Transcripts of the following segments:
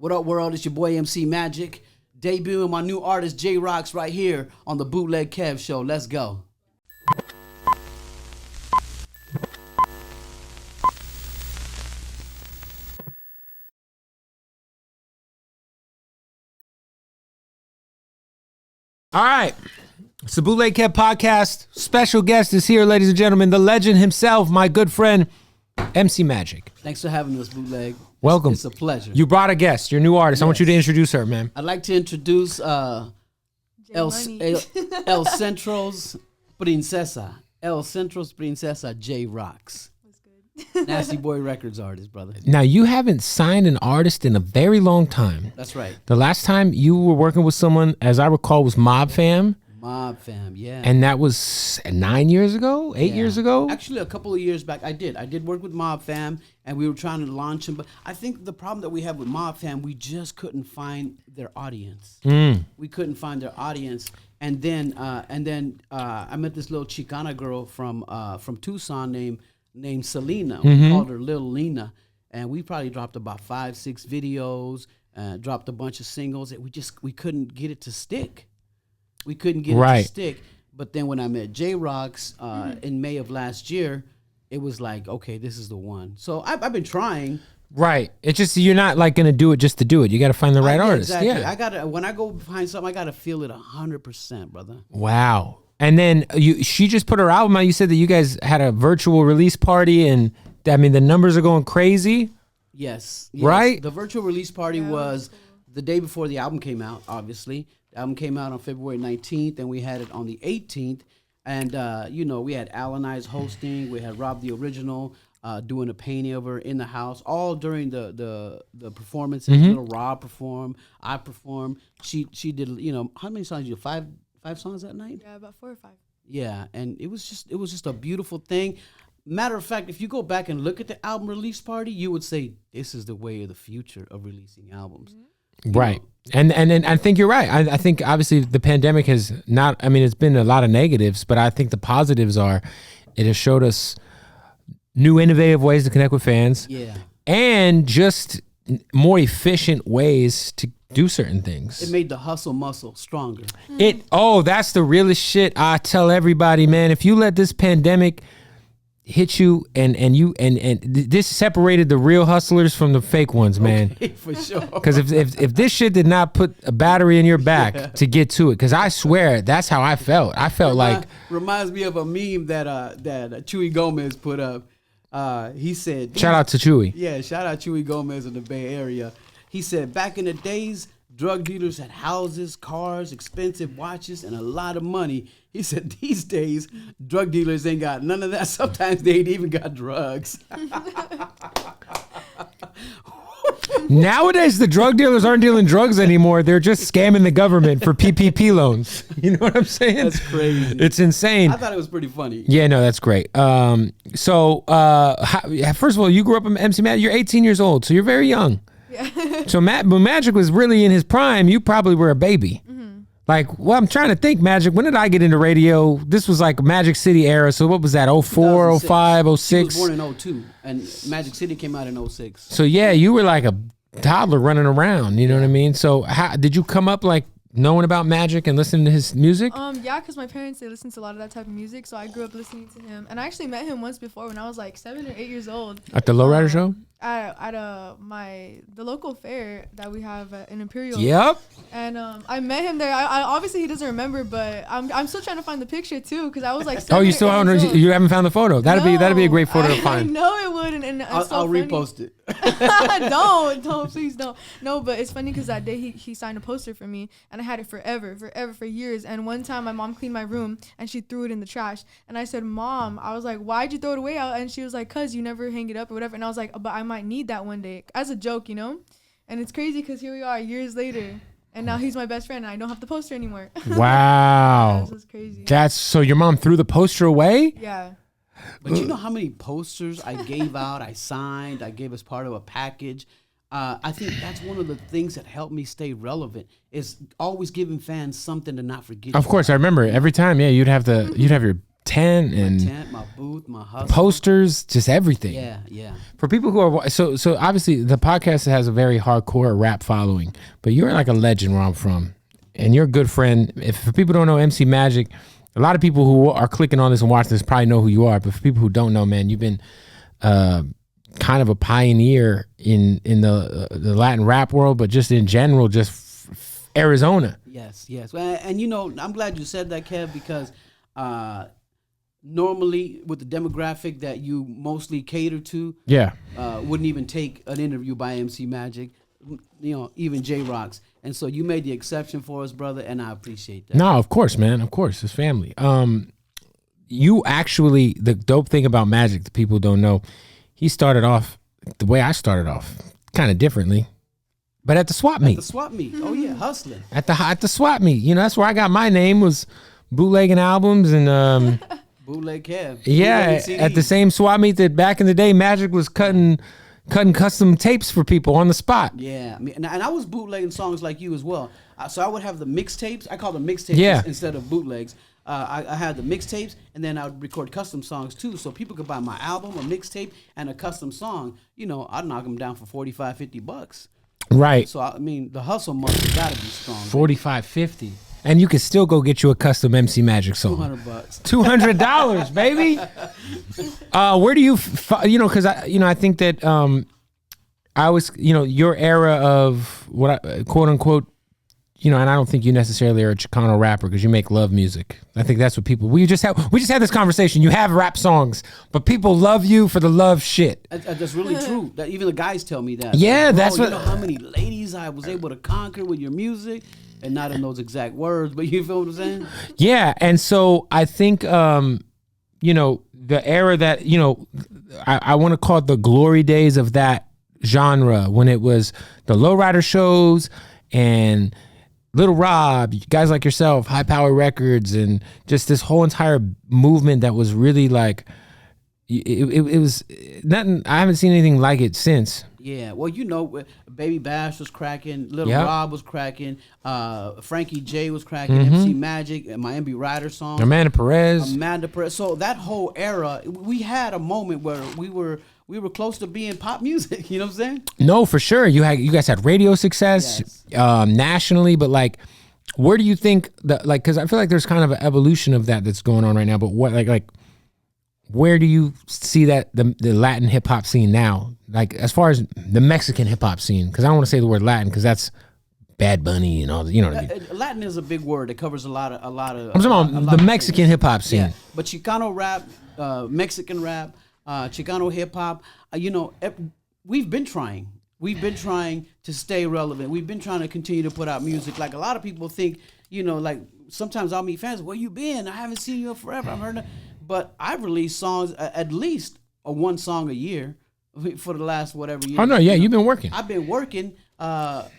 What up, world? It's your boy MC Magic. Debuting my new artist, Jay Roxx, right here on the Bootleg Kev Show. Let's go. All right. It's the Bootleg Kev Podcast. Special guest is here, ladies and gentlemen. The legend himself, my good friend, MC Magic. Thanks for having us, Bootleg. Welcome. It's a pleasure. You brought a guest, your new artist. Yes. I want you to introduce her, man. I'd like to introduce El Centro's Princesa. El Centro's Princesa, Jay Roxx. Nasty Boy Records artist, brother. Now, you haven't signed an artist in a very long time. That's right. The last time you were working with someone, as I recall, was Mob Fam. Mob Fam, yeah. And that was 9 years ago, 8 years ago? Actually, a couple of years back, I did work with Mob Fam, and we were trying to launch them. But I think the problem that we have with Mob Fam, we just couldn't find their audience. We couldn't find their audience. And then I met this little Chicana girl from Tucson named Selena. We called her Little Lena. And we probably dropped about 5-6 videos, dropped a bunch of singles. And we couldn't get it to stick. We couldn't get it to stick. But then when I met Jay Roxx in May of last year, it was like, okay, this is the one. So I've been trying. Right. It's just you're not like going to do it just to do it. You got to find the right artist. Exactly. Yeah. When I go find something, I got to feel it 100%, brother. Wow. And then she just put her album out. You said that you guys had a virtual release party, and I mean the numbers are going crazy. Yes. Right? The virtual release party was the day before the album came out, obviously. The album came out on February 19th, and we had it on the 18th. And, we had Alan I's hosting. We had Rob the Original doing a painting of her in the house, all during the performances. Little Rob performed. I performed. She did, how many songs did you do? Five songs that night? Yeah, about 4 or 5. Yeah, and it was just a beautiful thing. Matter of fact, if you go back and look at the album release party, you would say this is the way of the future of releasing albums. Right. And I think you're right. I think obviously the pandemic has not, it's been a lot of negatives, but I think the positives are it has showed us new innovative ways to connect with fans. Yeah. And just more efficient ways to do certain things. It made the hustle muscle stronger. That's the realest shit. I tell everybody, man, if you let this pandemic hit you and this separated the real hustlers from the fake ones, man. Okay, for sure. Because if this shit did not put a battery in your back to get to it, because I swear that's how I felt. I felt reminds me of a meme that Chewy Gomez put up. He said, shout out to Chewy. Yeah, shout out Chewy Gomez in the Bay Area. He said, back in the days, drug dealers had houses, cars, expensive watches, and a lot of money. He said, these days, drug dealers ain't got none of that. Sometimes they ain't even got drugs. Nowadays, the drug dealers aren't dealing drugs anymore. They're just scamming the government for PPP loans. You know what I'm saying? That's crazy. It's insane. I thought it was pretty funny. Yeah, no, that's great. So, first of all, you grew up in MC Magic. You're 18 years old, so you're very young. Yeah. So when Magic was really in his prime, you probably were a baby. I'm trying to think, Magic, when did I get into radio? This was like Magic City era. So what was that, 04, 05, 06? He was born in 02, and Magic City came out in 06. So yeah, you were like a toddler running around, you know what I mean? So how did you come up like knowing about Magic and listening to his music? Yeah, because my parents, they listen to a lot of that type of music, so I grew up listening to him. And I actually met him once before when I was like 7 or 8 years old. At the Lowrider show? At the local fair that we have in Imperial. Yep. And I met him there. I obviously he doesn't remember, but I'm still trying to find the picture too, because I was like 7 you still haven't? You haven't found the photo? That'd be a great photo to find. I know it would, and I'll repost it. don't please don't. No, but it's funny because that day he signed a poster for me, and I had it for years. And one time my mom cleaned my room and she threw it in the trash, and I said, Mom, I was like, why'd you throw it away? And she was like, 'cause you never hang it up or whatever. And I was like, but I might need that one day, as a joke, And it's crazy because here we are years later, and now he's my best friend, and I don't have the poster anymore. Wow. Yeah, this is crazy. So your mom threw the poster away? Yeah. But you know how many posters I gave out, I signed, I gave as part of a package. I think that's one of the things that helped me stay relevant, is always giving fans something to not forget. Of course, I remember every time. Yeah, you'd have your tent and my booth, my hustle. posters, just everything. Yeah. For people who are so obviously the podcast has a very hardcore rap following, but you're like a legend where I'm from, and you're a good friend. If for people who don't know MC Magic, a lot of people who are clicking on this and watching this probably know who you are. But for people who don't know, man, you've been kind of a pioneer in the Latin rap world, but just in general, just Arizona. Yes. And I'm glad you said that, Kev, because normally with the demographic that you mostly cater to, wouldn't even take an interview by MC Magic, even Jay Roxx. And so you made the exception for us, brother, and I appreciate that. No, of course, man. Of course, it's family. You actually, the dope thing about Magic that people don't know, he started off the way I started off, kind of differently, but at the swap meet. At the swap meet. Oh yeah, hustling. At the swap meet. That's where I got my name, was bootlegging albums and Bootleg Kev. Yeah, at the same swap meet that back in the day Magic was cutting custom tapes for people on the spot. Yeah, and I was bootlegging songs like you as well. So I would have the mixtapes. I call them mixtapes instead of bootlegs. I had the mixtapes, and then I would record custom songs too, so people could buy my album, a mixtape, and a custom song. I'd knock them down for $45-$50. Right. So the hustle must have got to be strong. $45-$50. And you can still go get you a custom MC Magic song. $200. $200, baby. Where do you, because I think that I was, your era of what I, quote unquote, and I don't think you necessarily are a Chicano rapper because you make love music. I think that's what we just had this conversation. You have rap songs, but people love you for the love shit. That's really true. That even the guys tell me that. Yeah, like, that's what. You know how many ladies I was able to conquer with your music. And not in those exact words, but you feel what I'm saying? Yeah, and so I think, the era that, I want to call it the glory days of that genre, when it was the lowrider shows and Little Rob, guys like yourself, High Power Records, and just this whole entire movement that was really like, it was nothing. I haven't seen anything like it since. Yeah, well, Baby Bash was cracking, Little Rob was cracking, Frankie J was cracking, MC Magic, and my NB-Ridaz song, Amanda Perez. So that whole era, we had a moment where we were close to being pop music. You know what I'm saying? No, for sure. You guys had radio success nationally, but like, where do you think that, like, because I feel like there's kind of an evolution of that's going on right now. But what where do you see that the Latin hip hop scene now? Like, as far as the Mexican hip hop scene, because I don't want to say the word Latin because that's Bad Bunny and all the, what I mean? Latin is a big word. It covers a lot of. I'm talking about the Mexican hip hop scene. Yeah, but Chicano rap, Mexican rap, Chicano hip hop. We've been trying. We've been trying to stay relevant. We've been trying to continue to put out music. Like a lot of people think, like sometimes I'll meet fans. Where you been? I haven't seen you forever. I've heard it. But I've released songs, at least one song a year for the last whatever year. Oh, no, yeah, you've been working. I've been working,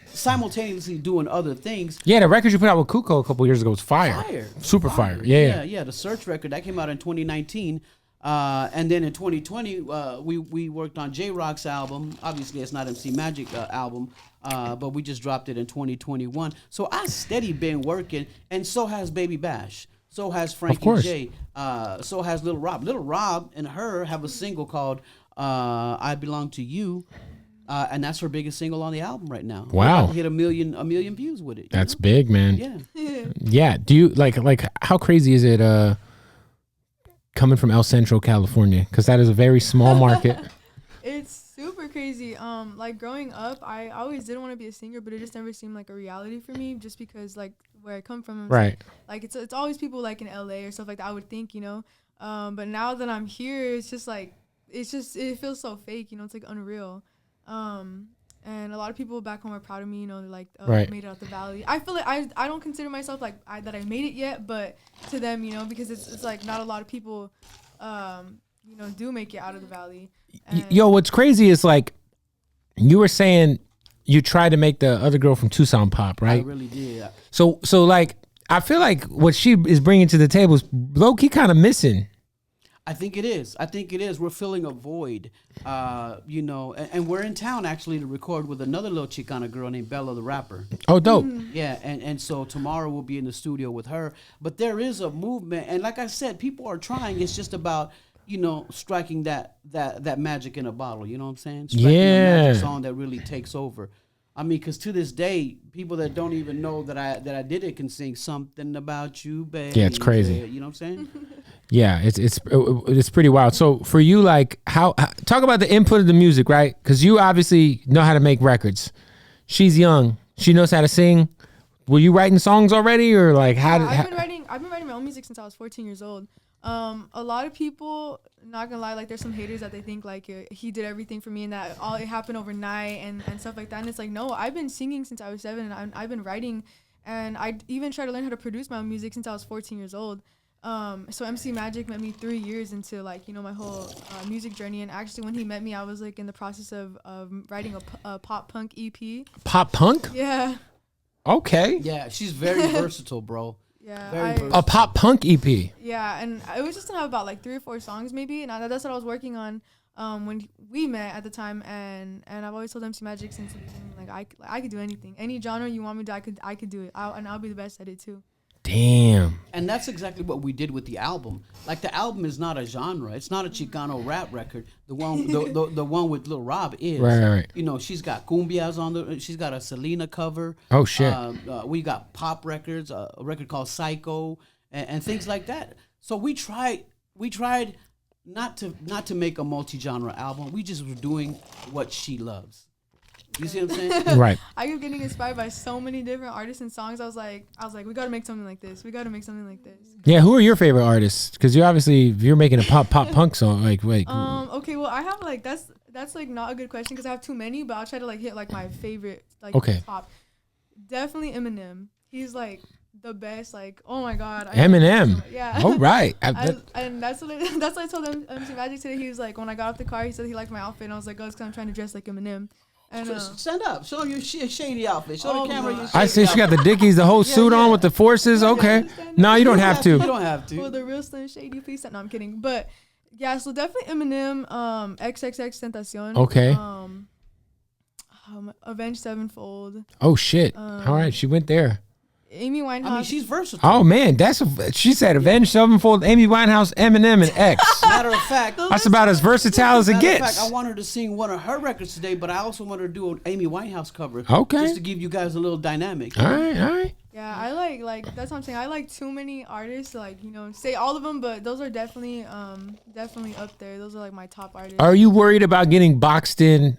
simultaneously doing other things. Yeah, the record you put out with Kuko a couple years ago was fire. Super fire. Yeah, the Search record, that came out in 2019. And then in 2020, we worked on Jay Roxx album. Obviously, it's not MC Magic album, but we just dropped it in 2021. So I steady been working, and so has Baby Bash. So has Frankie J. So has Little Rob. Little Rob and her have a single called "I Belong to You," and that's her biggest single on the album right now. Wow! Hit a million views with it. That's big, man. Yeah. Yeah. Do you like how crazy is it coming from El Centro, California? Because that is a very small market. It's super crazy. Like growing up, I always did want to be a singer, but it just never seemed like a reality for me, just because like where I come from, right? Like it's always people like in LA or stuff like that. I would think, but now that I'm here, it's just like it feels so fake, it's like unreal. And a lot of people back home are proud of me, they're like, I made it out the valley. I feel like I don't consider myself like that I made it yet, but to them, because it's like not a lot of people, do make it out of the valley. Yo, what's crazy is like you were saying you tried to make the other girl from Tucson pop, right? I really did. So like I feel like what she is bringing to the table is low key kind of missing. I think it is. I think it is. We're filling a void, you know, and we're in town actually to record with another little Chicana girl named Bella the rapper. Oh, dope. Yeah, and so tomorrow we'll be in the studio with her. But there is a movement, and like I said, people are trying. It's just about, you know, striking that magic in a bottle. You know what I'm saying? Striking a magic song that really takes over. I mean, because to this day, people that don't even know that I did it can sing something about you, baby. Yeah, it's crazy. You know what I'm saying? Yeah, it's pretty wild. So for you, like, how talk about the input of the music, right? Because you obviously know how to make records. She's young. She knows how to sing. Were you writing songs already, or like how? I've been writing my own music since I was 14 years old. A lot of people, not gonna lie, like there's some haters that they think like he did everything for me and that all it happened overnight and stuff like that. And it's like, no, I've been singing since I was 7 and I've been writing, and I even tried to learn how to produce my own music since I was 14 years old. So MC Magic met me 3 years into like, you know, my whole music journey. And actually when he met me, I was like in the process of writing a pop punk EP. Pop punk? Yeah. Okay. Yeah, she's very versatile, bro. Yeah, a pop punk EP. Yeah, and it was just to have about like 3 or 4 songs maybe, and that's what I was working on when we met at the time. And I've always told MC Magic since the beginning, like I could do anything, any genre you want me to, I could do it, and I'll be the best at it too. Damn. And that's exactly what we did with the album. Like the album is not a genre. It's not a Chicano rap record. The one the one with Lil Rob is. Right. You know, she's got cumbias on the. She's got a Selena cover. Oh shit. We got pop records. A record called Psycho and things like that. So we tried not to make a multi-genre album. We just were doing what she loves. You see what I'm saying? Right. I kept getting inspired by so many different artists and songs. I was like, we gotta make something like this. We gotta make something like this. Yeah. Who are your favorite artists? Because you're making a pop punk song. Like, wait. Okay. Well, I have like that's like not a good question because I have too many. But I'll try to like hit like my favorite like top. Definitely Eminem. He's like the best. Like, oh my god. Eminem. Yeah. All right. And that's what I told him. MC Magic today. He was like, when I got off the car, he said he liked my outfit, and I was like, oh, it's because I'm trying to dress like Eminem. And, stand up. Show your shady outfit. Show the camera your shady I see she got the Dickies, the whole suit on with the forces. Okay. No, you don't have to. You don't have to. Well, the real Slim Shady, please. No, I'm kidding. But yeah, so definitely Eminem, XXX Tentacion. Okay. Avenged Sevenfold. Oh shit. All right, she went there. Amy Winehouse. I mean, she's versatile. Oh man, she said Avenged Sevenfold, Amy Winehouse, Eminem, and X. Matter of fact, that's about as versatile as it gets. Matter of fact, I want her to sing one of her records today, but I also want her to do an Amy Winehouse cover. Okay. Just to give you guys a little dynamic. All right. Yeah, I like that's what I'm saying. I like too many artists, like, you know, say all of them, but those are definitely up there. Those are like my top artists. Are you worried about getting boxed in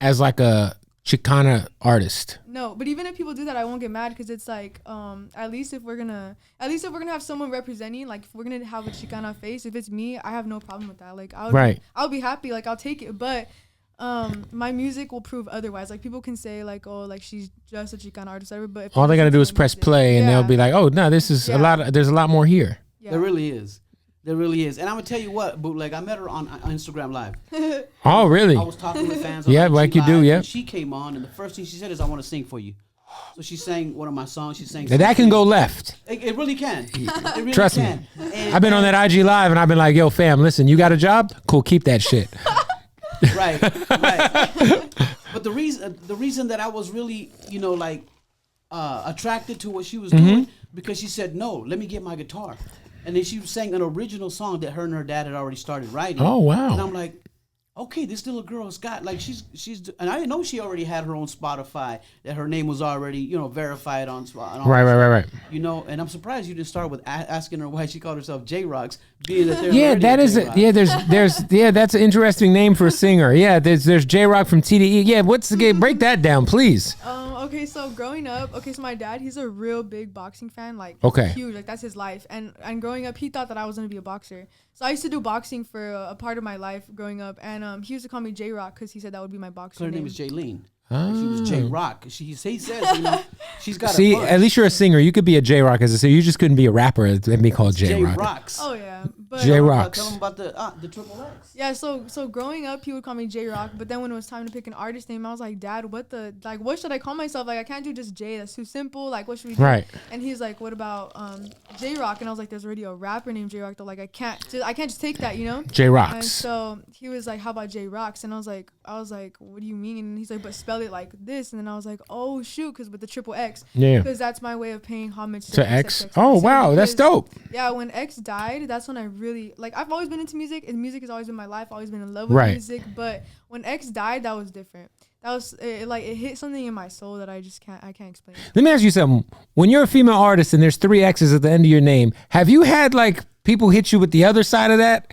as like a Chicana artist? No, but even if people do that, I won't get mad because it's like, at least if we're gonna have someone representing, like if we're gonna have a Chicana face, if it's me, I have no problem with that. Like I'll be happy, like I'll take it. But my music will prove otherwise. Like people can say like, oh, like she's just a Chicana artist, whatever. But if all they gotta do is press play, and they'll be like, oh no, this is there's a lot more here. Yeah. There really is. There really is. And I'm going to tell you what, Bootleg, I met her on Instagram Live. Oh, really? I was talking with fans on yeah, like you do, yeah. She came on, and the first thing she said is, I want to sing for you. So she sang one of my songs. She sang. That can go left. It really can. It really Trust can. me. I've been on that IG Live, and I've been like, yo, fam, listen, you got a job? Cool, keep that shit. Right. But the reason that I was really, you know, like attracted to what she was doing, because she said, no, let me get my guitar. And then she sang an original song that her and her dad had already started writing. Oh, wow. And I'm like, okay, this little girl's got, like, she's, and I didn't know she already had her own Spotify, that her name was already, you know, verified on Spotify. Right. You know, and I'm surprised you didn't start with asking her why she called herself Jay Roxx, being that that's an interesting name for a singer. Yeah, there's Jay Roxx from TDE. Yeah, what's the game? Break that down, please. Okay, so growing up, so my dad, he's a real big boxing fan, like huge, like that's his life. And growing up, he thought that I was gonna be a boxer. So I used to do boxing for a part of my life growing up, and he used to call me Jay Roxx because he said that would be my boxing name. Her name is Jaylene. She was Jay Roxx. He says, you know, she's got. See, at least you're a singer. You could be a Jay Roxx as a singer. You just couldn't be a rapper and be called Jay Roxx. Oh yeah, But Jay Roxx. Tell him about the triple X. yeah, so growing up, he would call me Jay Roxx. But then when it was time to pick an artist name, I was like, Dad, what should I call myself? Like, I can't do just Jay. That's too simple. Like, what should we do? Right. And he's like, what about Jay Roxx? And I was like, there's already a rapper named Jay Roxx. Though. Like, I can't just take that, you know? Jay Roxx. And so he was like, how about Jay Roxx? And I was like, what do you mean? And he's like, but spell it like this. And then I was like, oh shoot, because with the triple X. Yeah. Because that's my way of paying homage To X. Oh wow, that's dope. Yeah, when X died, that's when I really I've always been into music, and music has always been my life. Always been in love with music. But when X died, that was different. That was it hit something in my soul that I can't explain. Let me ask you something. When you're a female artist and there's 3 X's at the end of your name, have you had like people hit you with the other side of that?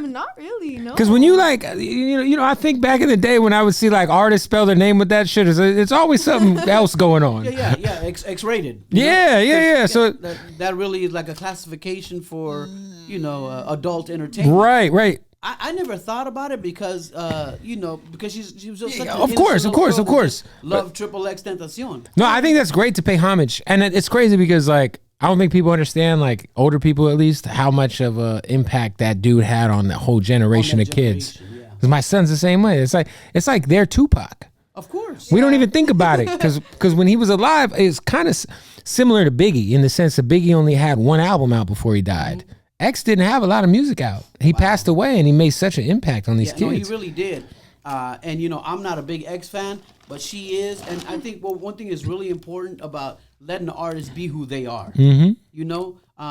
Not really, no. Because when you I think back in the day when I would see like artists spell their name with that shit, it's always something else going on. Yeah. X-rated. Yeah. So that really is like a classification for adult entertainment. Right. I never thought about it because because she was just such an of course. Love triple X Tentacion. No, I think that's great to pay homage, and it's crazy because like I don't think people understand, like older people at least, how much of a impact that dude had on the whole generation of kids. Because my son's the same way. It's like they're Tupac. Of course. We don't even think about it because when he was alive, it's kind of similar to Biggie in the sense that Biggie only had 1 album out before he died. Mm-hmm. X didn't have a lot of music out. He passed away, and he made such an impact on these kids. No, he really did. And I'm not a big X fan, but she is. And I think one thing is really important about letting the artist be who they are. Mm-hmm.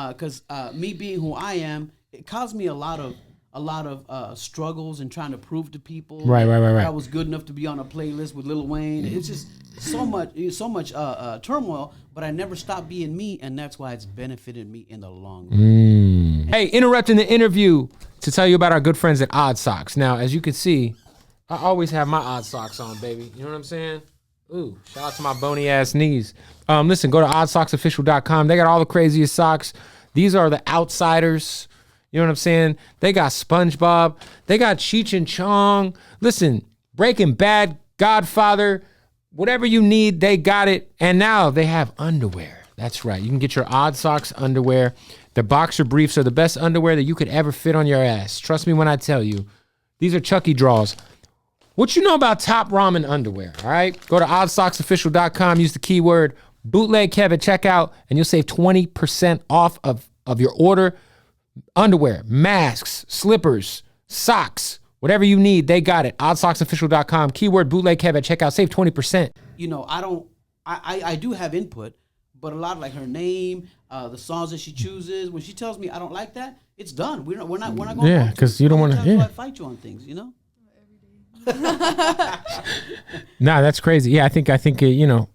Because me being who I am, it caused me a lot of struggles and trying to prove to people right. I was good enough to be on a playlist with Lil Wayne. It's just so much turmoil, but I never stopped being me, and that's why it's benefited me in the long run. Hey, interrupting the interview to tell you about our good friends at Odd Socks. Now, as you can see, I always have my Odd Socks on, baby. You know what I'm saying? Ooh, shout out to my bony ass knees. Listen, go to oddsocksofficial.com. They got all the craziest socks. These are the outsiders. You know what I'm saying? They got SpongeBob. They got Cheech and Chong. Listen, Breaking Bad, Godfather, whatever you need, they got it. And now they have underwear. That's right. You can get your Odd Socks underwear. The boxer briefs are the best underwear that you could ever fit on your ass. Trust me when I tell you. These are Chucky draws. What you know about Top Ramen underwear, all right? Go to oddsocksofficial.com. Use the keyword Bootleg Kev at checkout, and you'll save 20% off of your order. Underwear, masks, slippers, socks, whatever you need, they got it. Oddsocksofficial.com. Keyword Bootleg Kev at checkout. Save 20%. I do have input, but a lot like her name, the songs that she chooses. When she tells me I don't like that, it's done. We're not going to. Yeah, because you don't want to. Yeah. I fight you on things, Nah, that's crazy. Yeah, I think you've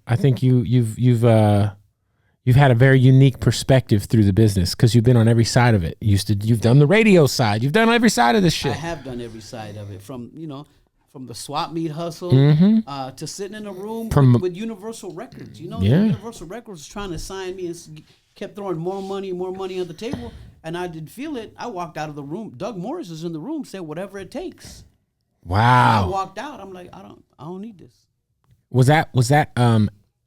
had a very unique perspective through the business because you've been on every side of it. You've done the radio side. You've done every side of this shit. I have done every side of it, from the swap meet hustle to sitting in a room with Universal Records. Universal Records was trying to sign me and kept throwing more money on the table, and I didn't feel it. I walked out of the room. Doug Morris is in the room, said whatever it takes. Wow. And I walked out. I'm like, I don't need this. Was that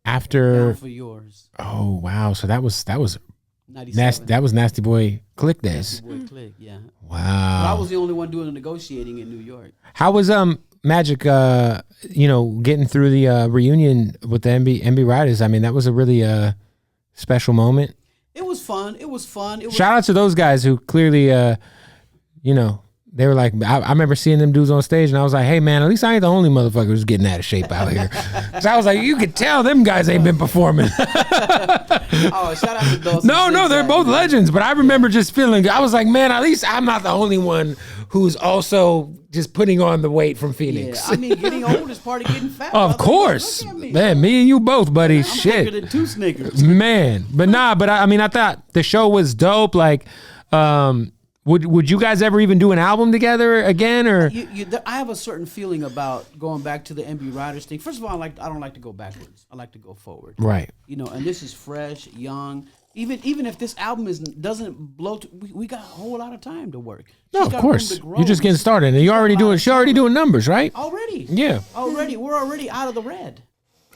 after? Down for yours. Oh wow! So that was 97. That was Nasty Boy Click days. Nasty Boy Click, yeah. Wow. But I was the only one doing the negotiating in New York. How was Magic? Getting through the reunion with the NB-Ridaz. I mean, that was a really special moment. It was fun. Shout out to those guys who clearly, they were like, I remember seeing them dudes on stage, and I was like, hey, man, at least I ain't the only motherfucker who's getting out of shape out here. So I was like, you could tell them guys ain't been performing. Oh, shout out to those. No, they're both legends, but I remember just feeling, I was like, man, at least I'm not the only one who's also just putting on the weight from Phoenix. Yeah, I mean, getting old is part of getting fat. Of course. Man, me and you both, buddy. I'm Shit. bigger than 2 Snickers. Man. But I thought the show was dope. Like, would you guys ever even do an album together again, or? I have a certain feeling about going back to the NB-Ridaz thing. First of all, I don't like to go backwards. I like to go forward. Right. And this is fresh, young. Even if this album doesn't blow, we got a whole lot of time to work. No, of course. You're just getting started, and you're already doing numbers, right? Already. Yeah. We're already out of the red.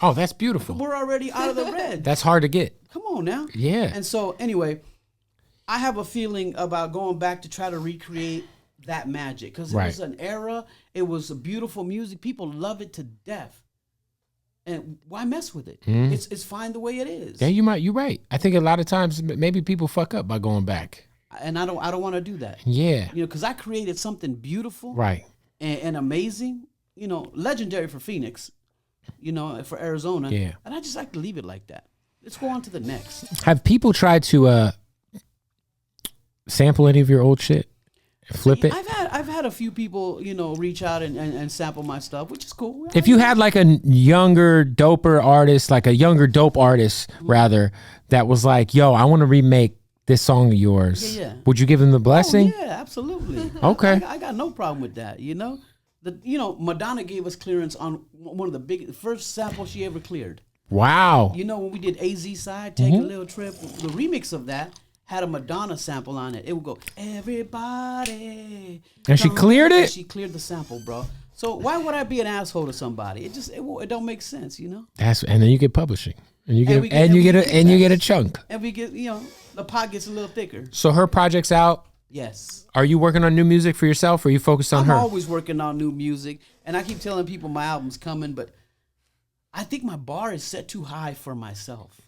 Oh, that's beautiful. We're already out of the red. That's hard to get. Come on now. Yeah. And so anyway, I have a feeling about going back to try to recreate that magic because it was an era. It was a beautiful music. People love it to death. And why mess with it? It's fine the way it is. Yeah, you're right. I think a lot of times maybe people fuck up by going back. And I don't want to do that. Yeah. Because I created something beautiful. Right. And amazing. Legendary for Phoenix. For Arizona. Yeah. And I just like to leave it like that. Let's go on to the next. Have people tried to sample any of your old shit? Flip it? I've had a few people, reach out and sample my stuff, which is cool. If you had like a younger, doper artist, like a younger dope artist, rather, that was like, yo, I want to remake this song of yours. Yeah. Would you give them the blessing? Oh, yeah, absolutely. Okay. I got no problem with that, Madonna gave us clearance on one of the first samples she ever cleared. Wow. When we did AZ Side, Take a Little Trip, the remix of that had a Madonna sample on it. It would go, everybody. And she cleared it? She cleared the sample, bro. So why would I be an asshole to somebody? It don't make sense, And then you get publishing. And you get a chunk. And we get, the pot gets a little thicker. So her project's out. Yes. Are you working on new music for yourself or are you focused on her? I'm always working on new music. And I keep telling people my album's coming, but I think my bar is set too high for myself.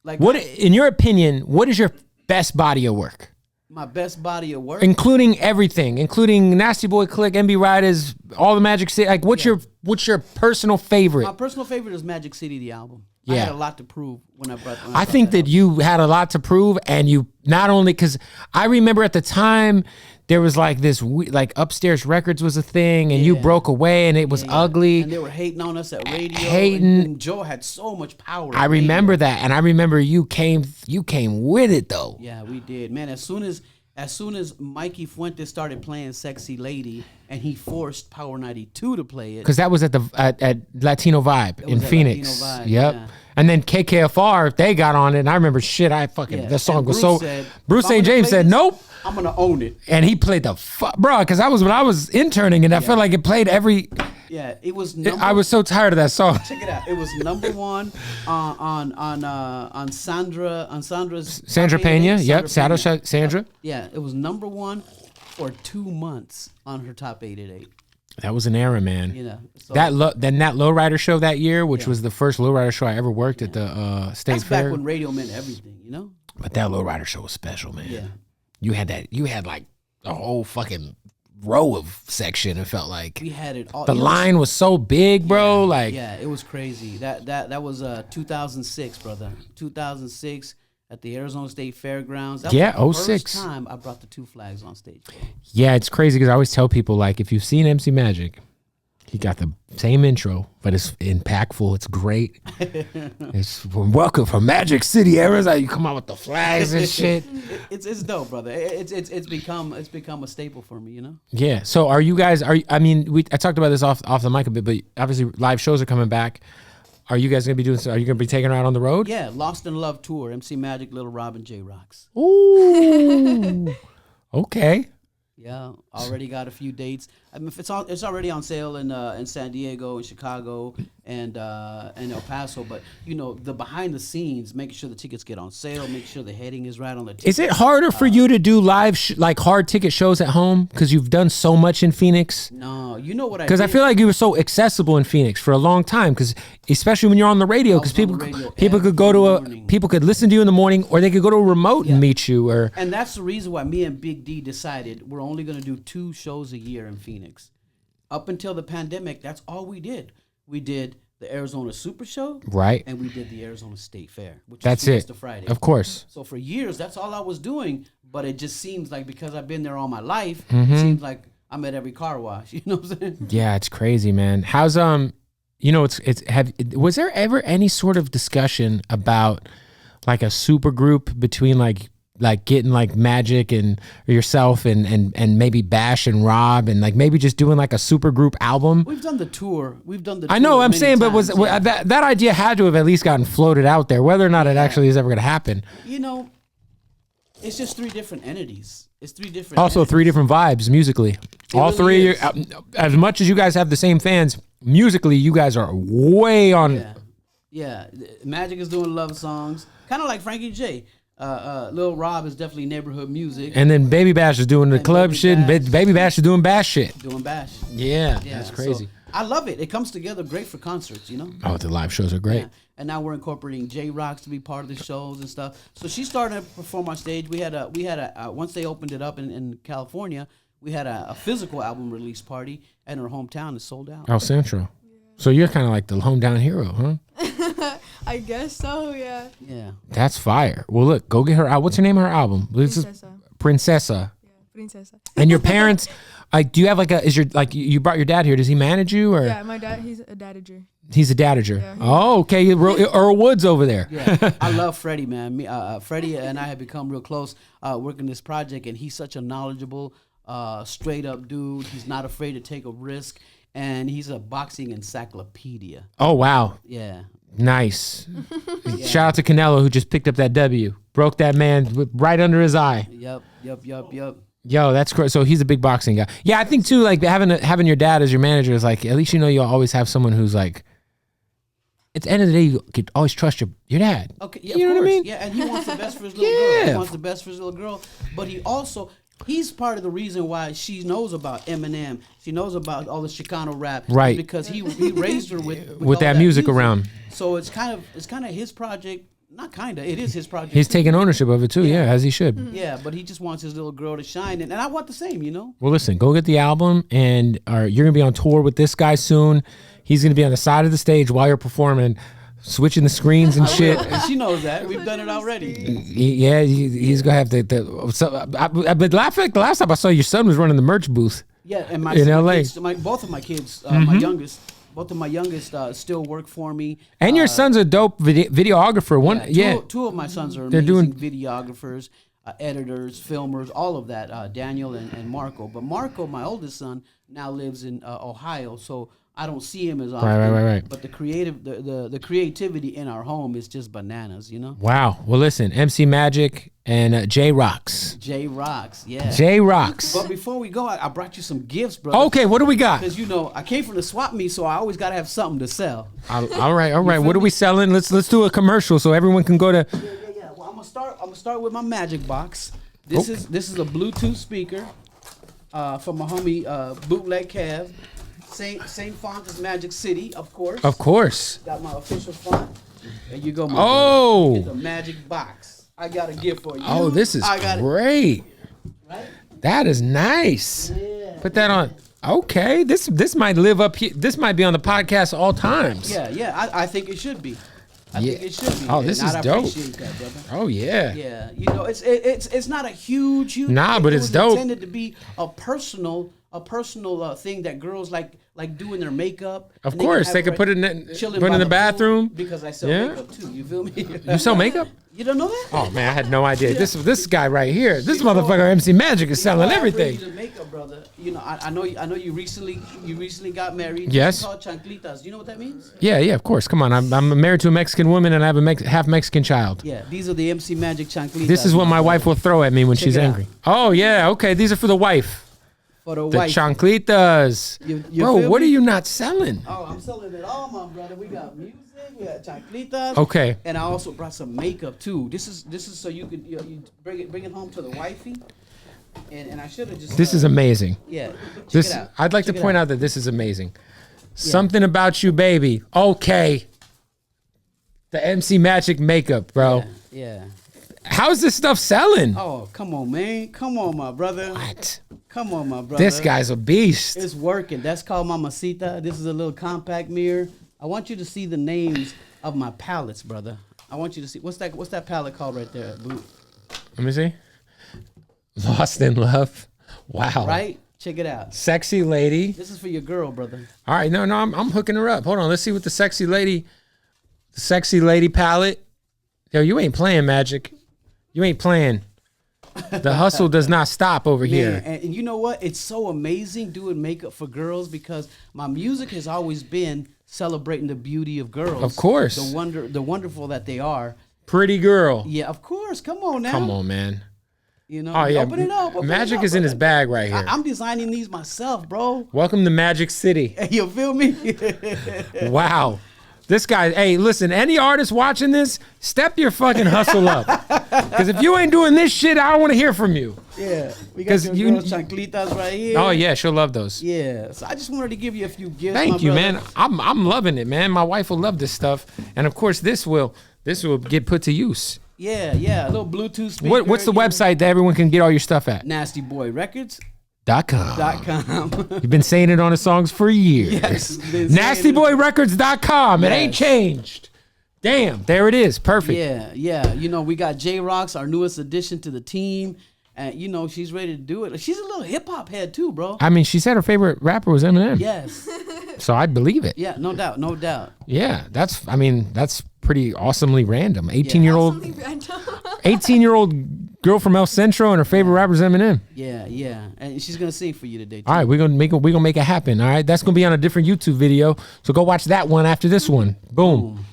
Like, what, in your opinion, what is your best body of work? My best body of work? Including everything, including Nasty Boy Click, NB-Ridaz, all the Magic City. Like, what's your personal favorite? My personal favorite is Magic City, the album. Yeah. I had a lot to prove when I brought. I think that you had a lot to prove, and you not only because I remember at the time there was like this like Upstairs Records was a thing, and you broke away, and it was ugly. And they were hating on us at radio. Hating. And Joe had so much power. I remember that, and I remember you came with it though. Yeah, we did, man. As soon as Mikey Fuentes started playing "Sexy Lady" and he forced Power 92 to play it, because that was at Latino Vibe in Phoenix. Latino Vibe, yep. yeah. And then KKFR, they got on it, and I remember the song was so. Bruce St. James said, "Nope, I'm gonna own it," and he played the bro. Because when I was interning, and I felt like it played every. Yeah, it was. I was so tired of that song. Check it out. It was number one on Sandra's. Sandra Pena. Yep, Sandra. Yeah, it was number one for 2 months on her top 888. That was an era, man. So that Lowrider show that year, which was the first Lowrider show I ever worked at the State That's Fair. back when radio meant everything, But that Lowrider show was special, man. Yeah. You had like a whole fucking row of section. It felt like we had it all. The line was so big, bro. It was crazy. That was 2006, brother. 2006 at the Arizona State Fairgrounds. That was the 06. First time I brought the two flags on stage. Yeah, it's crazy because I always tell people, like, if you've seen MC Magic, he got the same intro, but it's impactful. It's great. It's welcome from Magic City, Arizona. You come out with the flags and shit. It's dope, brother. It's become a staple for me, Yeah. So are you guys? I talked about this off the mic a bit, but obviously live shows are coming back. Are you guys gonna be doing? Are you gonna be taking her out on the road? Yeah, Lost in Love tour. MC Magic, Little Robin, Jay Roxx. Ooh. Okay. Yeah, already got a few dates. I mean, it's already on sale in San Diego, in Chicago, and El Paso. But the behind the scenes, making sure the tickets get on sale, make sure the heading is right on the ticket. Is it harder for you to do live like hard ticket shows at home because you've done so much in Phoenix? No, you know what I? Because I feel like you were so accessible in Phoenix for a long time. Because especially when you're on the radio, because people could go to people could listen to you in the morning, or they could go to a remote and meet you. And that's the reason why me and Big D decided we're only going to do 2 shows a year in Phoenix. Up until the pandemic, that's all we did. We did the Arizona Super Show, right, and we did the Arizona State Fair, which that's is Tuesday to it. Friday. Of course. So for years, that's all I was doing. But it just seems like because I've been there all my life, it seems like I'm at every car wash. You know what I'm saying? Yeah, it's crazy, man. How's was there ever any sort of discussion about like a super group between like getting like Magic and yourself and maybe Bash and Rob and like maybe just doing like a super group album? We've done the tour. I know I'm saying, but that idea had to have at least gotten floated out there, whether or not it actually is ever going to happen. It's just 3 different entities. It's 3 different. Also, entities. 3 different vibes musically. All really 3, as much as you guys have the same fans, musically you guys are way on. Yeah. Magic is doing love songs, kind of like Frankie J. Lil Rob is definitely neighborhood music. And then Baby Bash is doing the club shit, and Baby Bash is doing bash shit. Doing bash. Yeah, that's crazy. So I love it. It comes together great for concerts, you know? Oh, the live shows are great. Yeah. And now we're incorporating Jay Roxx to be part of the shows and stuff. So she started to perform on stage. We had a once they opened it up in California, we had a physical album release party, and her hometown is sold out. Oh, Centro. So you're kind of like the hometown hero, huh? I guess so, yeah. Yeah. That's fire. Well, look, go get her. What's the name of her album? Princesa. Princesa. Yeah, Princesa. And your parents, like, do you have like a? Is your like you brought your dad here? Does he manage you or? Yeah, my dad. He's a dadager. He's a dadager. Yeah, oh, okay. Earl Woods over there. Yeah, I love Freddie, man. Freddie and I have become real close working this project, and he's such a knowledgeable, straight up dude. He's not afraid to take a risk, and he's a boxing encyclopedia. Oh wow. Yeah. Nice. Shout out to Canelo who just picked up that W. Broke that man right under his eye. Yep. Yo, that's great. So he's a big boxing guy. Yeah, I think too, like having your dad as your manager is like, at least you know you'll always have someone who's like, at the end of the day, you could always trust your dad. Okay, yeah, you know what I mean? Yeah, and he wants the best for his little girl. He wants the best for his little girl. But he's part of the reason why she knows about Eminem. She knows about all the Chicano rap. Right. Because he raised her with with that music around. So it's kind of his project. Not kind of. It is his project. He's taking ownership of it too, yeah, as he should. Yeah, but he just wants his little girl to shine, and I want the same, you know? Well, listen, go get the album, and you're going to be on tour with this guy soon. He's going to be on the side of the stage while you're performing, switching the screens and shit. And she knows that. We've done it already. Yeah, he's going to have but I feel like the last time I saw your son was running the merch booth. Yeah, and in LA. Kids, both of my kids, my youngest, still work for me. And your son's a dope videographer. Two of my sons are amazing videographers, editors, filmers, all of that. Daniel and Marco. But Marco, my oldest son, now lives in Ohio, so I don't see him as often. Right. But the creativity in our home is just bananas, you know. Wow. Well, listen, MC Magic and Jay Roxx. Jay Roxx, yeah. Jay Roxx. But before we go, I brought you some gifts, bro. Okay, what do we got? Because I came from the swap meet, so I always gotta have something to sell. All right. What are we selling? Let's do a commercial so everyone can go to. Yeah. Well, I'm gonna start with my magic box. This is a Bluetooth speaker from my homie Bootleg Kev. Same font as Magic City, of course. Of course. Got my official font. There you go, my brother. Get the magic box. I got a gift for you. Oh, this is great. Right? That is nice. Yeah. Put that on. Okay, this might live up here. This might be on the podcast all times. Yeah. I think it should be. I think it should be. Oh, this is dope. Appreciate that, brother. Oh yeah. Yeah, it's not a huge. Nah, but it's dope. Intended to be a personal thing that girls like doing their makeup. Of course, they could put it in the bathroom. Because I sell makeup too. You feel me? You sell makeup? You don't know that? Oh man, I had no idea. This guy right here, this motherfucker MC Magic is selling everything. Makeup, brother. I know you recently got married. Yes. It's called chanclitas. Do you know what that means? Yeah, of course. Come on, I'm married to a Mexican woman and I have a half Mexican child. Yeah, these are the MC Magic chanclitas. This is what my wife will throw at me when she's angry. Oh yeah, okay. These are for the wife. For the wife. chanclitas. Bro, what are you not selling? Oh, I'm selling it all, my brother. We got music, we got chanclitas. Okay. And I also brought some makeup too. This is so you could you bring it home to the wifey. And I should have just. This is amazing. Yeah. I'd like to point out that this is amazing. Something about you, baby. Okay. The MC Magic makeup, bro. Yeah. How's this stuff selling? Oh, come on, man. Come on, my brother. What? Come on, my brother. This guy's a beast. It's working. That's called Mamacita. This is a little compact mirror. I want you to see the names of my palettes, brother. I want you to see. What's that palette called right there, Boo? Let me see. Lost in Love. Wow. Right? Check it out. Sexy Lady. This is for your girl, brother. All right. No, I'm hooking her up. Hold on. Let's see what the Sexy Lady palette. Yo, you ain't playing, Magic. You ain't playing. The hustle does not stop over here. And you know what? It's so amazing doing makeup for girls because my music has always been celebrating the beauty of girls. Of course. The wonderful that they are. Pretty girl. Yeah, of course. Come on now. Come on, man. Oh, yeah. Open it up. Magic is in his bag right here. I'm designing these myself, bro. Welcome to Magic City. You feel me? Wow. This guy, hey, listen, any artist watching this, step your fucking hustle up. Because if you ain't doing this shit, I don't want to hear from you. Yeah, we got some girls chanclitas right here. Oh yeah, she'll love those. Yeah, so I just wanted to give you a few gifts. Thank you, man. I'm loving it, man. My wife will love this stuff, and of course, this will get put to use. Yeah, a little Bluetooth speaker. What's the website that everyone can get all your stuff at? NastyBoyRecords.com. You've been saying it on the songs for years. Yes. NastyBoyRecords.com. It ain't changed. Damn, there it is. Perfect. Yeah. You know, we got Jay Roxx, our newest addition to the team. And, you know, she's ready to do it. She's a little hip-hop head, too, bro. I mean, she said her favorite rapper was Eminem. Yes. So I believe it. Yeah, no doubt. Yeah, that's pretty awesomely random. 18-year-old 18-year-old girl from El Centro and her favorite rapper is Eminem. Yeah. And she's going to sing for you today, too. All right, we're gonna make it happen. All right, that's gonna be on a different YouTube video. So go watch that one after this one. Boom.